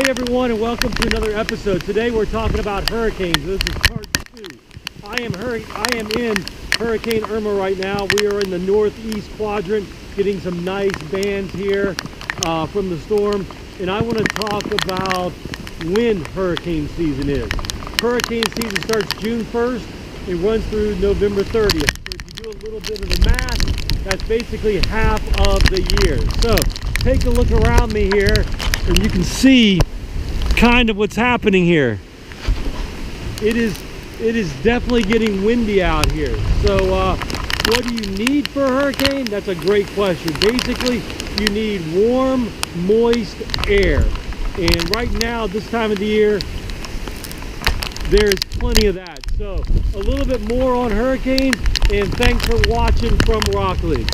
Hey everyone, and welcome to another episode. Today we're talking about hurricanes. This is part 2. I am in Hurricane Irma right now. We are in the northeast quadrant, getting some nice bands here from the storm. And I want to talk about when hurricane season is. Hurricane season starts June 1st. It runs through November 30th. So if you do a little bit of the math, that's basically half of the year. So take a look around me here, and you can see kind of what's happening here. It is definitely getting windy out here. So what do you need for a hurricane? That's a great question. Basically, you need warm, moist air. And right now, this time of the year, there's plenty of that. So a little bit more on hurricanes, and thanks for watching from Rock League.